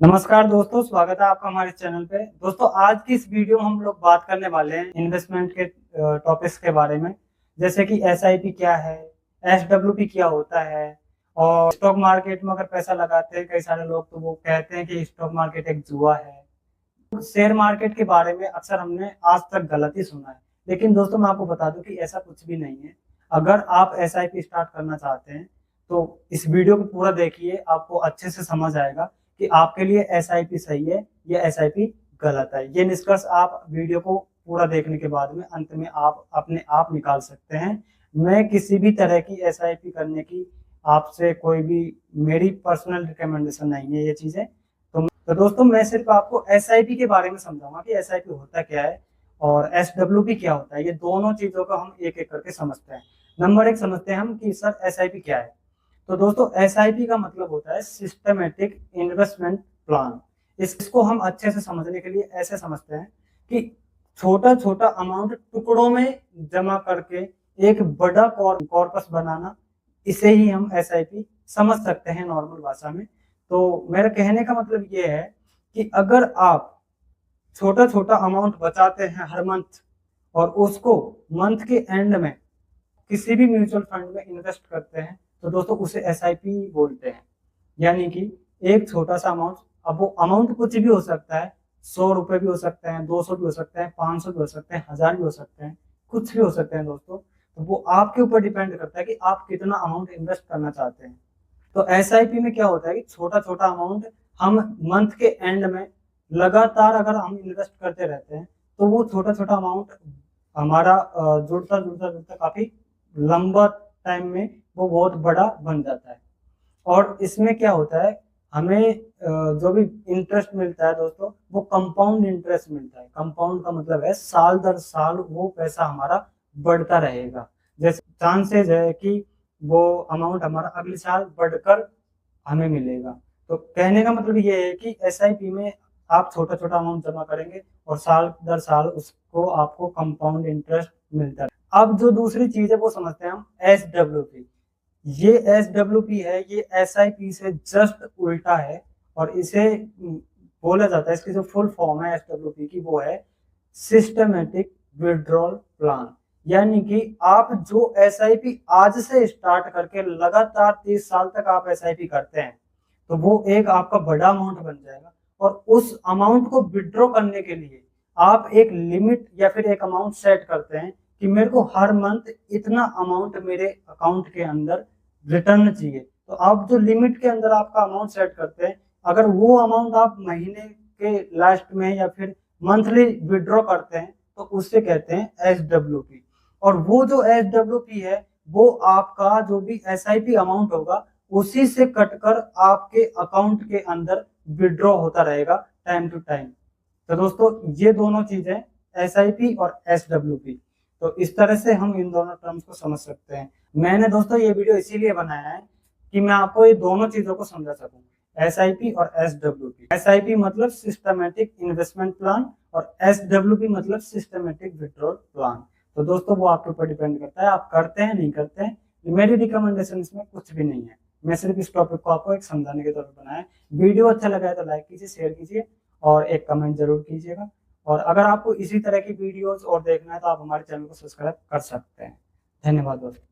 नमस्कार दोस्तों, स्वागत है आपका हमारे चैनल पे। दोस्तों, आज की इस वीडियो में हम लोग बात करने वाले हैं इन्वेस्टमेंट के टॉपिक्स के बारे में, जैसे कि एसआईपी क्या है, एसडब्ल्यूपी क्या होता है, और स्टॉक मार्केट में अगर पैसा लगाते हैं कई सारे लोग तो वो कहते हैं कि स्टॉक मार्केट एक जुआ है। शेयर मार्केट के बारे में अक्सर हमने आज तक गलत ही सुना है, लेकिन दोस्तों मैं आपको बता दूं कि ऐसा कुछ भी नहीं है। अगर आप एसआईपी स्टार्ट करना चाहते हैं तो इस वीडियो को पूरा देखिए, आपको अच्छे से समझ आएगा कि आपके लिए एसआईपी सही है या एसआईपी गलत है। ये निष्कर्ष आप वीडियो को पूरा देखने के बाद में अंत में आप अपने आप निकाल सकते हैं। मैं किसी भी तरह की एसआईपी करने की आपसे कोई भी मेरी पर्सनल रिकमेंडेशन नहीं है ये चीजें। तो दोस्तों, मैं सिर्फ आपको एसआईपी के बारे में समझाऊंगा कि एसआईपी होता क्या है और एसडब्ल्यूपी क्या होता है। ये दोनों चीजों को हम एक एक करके समझते हैं। नंबर एक समझते हैं हम कि सर एसआईपी क्या है। तो दोस्तों, एसआईपी का मतलब होता है सिस्टमेटिक इन्वेस्टमेंट प्लान। इसको हम अच्छे से समझने के लिए ऐसे समझते हैं कि छोटा छोटा अमाउंट टुकड़ों में जमा करके एक बड़ा कॉर्पस बनाना, इसे ही हम एसआईपी समझ सकते हैं नॉर्मल भाषा में। तो मेरा कहने का मतलब ये है कि अगर आप छोटा छोटा अमाउंट बचाते हैं हर मंथ और उसको मंथ के एंड में किसी भी म्यूचुअल फंड में इन्वेस्ट करते हैं तो दोस्तों उसे एसआईपी बोलते हैं। यानी कि एक छोटा सा अमाउंट, अब वो अमाउंट कुछ भी हो सकता है, 100 रुपए भी हो सकते हैं, 200 भी हो सकते हैं, 500 भी हो सकते हैं, 1000 भी हो सकते हैं, कुछ भी हो सकते हैं दोस्तों। तो वो आपके ऊपर डिपेंड करता है कि आप कितना अमाउंट इन्वेस्ट करना चाहते हैं। तो एसआईपी में क्या होता है कि छोटा छोटा अमाउंट हम मंथ के एंड में लगातार अगर हम इन्वेस्ट करते रहते हैं तो वो छोटा छोटा अमाउंट हमारा जुड़ता जुड़ता जुड़ता काफी लंबा टाइम में वो बहुत बड़ा बन जाता है। और इसमें क्या होता है, हमें जो भी इंटरेस्ट मिलता है दोस्तों वो कंपाउंड इंटरेस्ट मिलता है। कंपाउंड का मतलब है साल दर साल वो पैसा हमारा बढ़ता रहेगा। जैसे चांसेस है कि वो अमाउंट हमारा अगले साल बढ़कर हमें मिलेगा। तो कहने का मतलब ये है कि एसआईपी में आप छोटा छोटा अमाउंट जमा करेंगे और साल दर साल उसको आपको कंपाउंड इंटरेस्ट मिलता है। अब जो दूसरी चीज है वो समझते हैं हम एसडब्ल्यूपी। ये एसडब्ल्यूपी है, ये एसआईपी से जस्ट उल्टा है और इसे बोला जाता है, इसकी जो फुल फॉर्म है एसडब्ल्यूपी की वो है सिस्टमेटिक विड्रॉल प्लान। यानी कि आप जो एसआईपी आज से स्टार्ट करके लगातार 30 साल तक आप एसआईपी करते हैं तो वो एक आपका बड़ा अमाउंट बन जाएगा। और उस अमाउंट को विड्रॉ करने के लिए आप एक लिमिट या फिर एक अमाउंट सेट करते हैं कि मेरे को हर मंथ इतना अमाउंट मेरे अकाउंट के अंदर रिटर्न चाहिए। तो आप जो लिमिट के अंदर आपका अमाउंट सेट करते हैं, अगर वो अमाउंट आप महीने के लास्ट में या फिर मंथली विड्रॉ करते हैं तो उससे कहते हैं एसडब्ल्यूपी। और वो जो एसडब्ल्यूपी है वो आपका जो भी एसआईपी अमाउंट होगा उसी से कटकर आपके अकाउंट के अंदर विड्रॉ होता रहेगा टाइम टू टाइम। तो दोस्तों, ये दोनों चीजें एसआईपी और एसडब्ल्यूपी, तो इस तरह से हम इन दोनों टर्म्स को समझ सकते हैं। मैंने दोस्तों ये वीडियो इसीलिए बनाया है कि मैं आपको ये दोनों चीजों को समझा सकूं, एसआईपी और एसडब्ल्यूपी। एसआईपी मतलब सिस्टमेटिक इन्वेस्टमेंट प्लान और एसडब्ल्यूपी मतलब सिस्टमेटिक विड्रॉल प्लान। तो दोस्तों वो आपके ऊपर डिपेंड करता है, आप करते हैं नहीं करते हैं। मेरी रिकमेंडेशन इसमें कुछ भी नहीं है, मैं सिर्फ इस टॉपिक को आपको एक समझाने के तौर पर बनाया है। वीडियो अच्छा लगा है तो लाइक कीजिए, शेयर कीजिए और एक कमेंट जरूर कीजिएगा। और अगर आपको इसी तरह की वीडियोस और देखना है तो आप हमारे चैनल को सब्सक्राइब कर सकते हैं। धन्यवाद दोस्तों।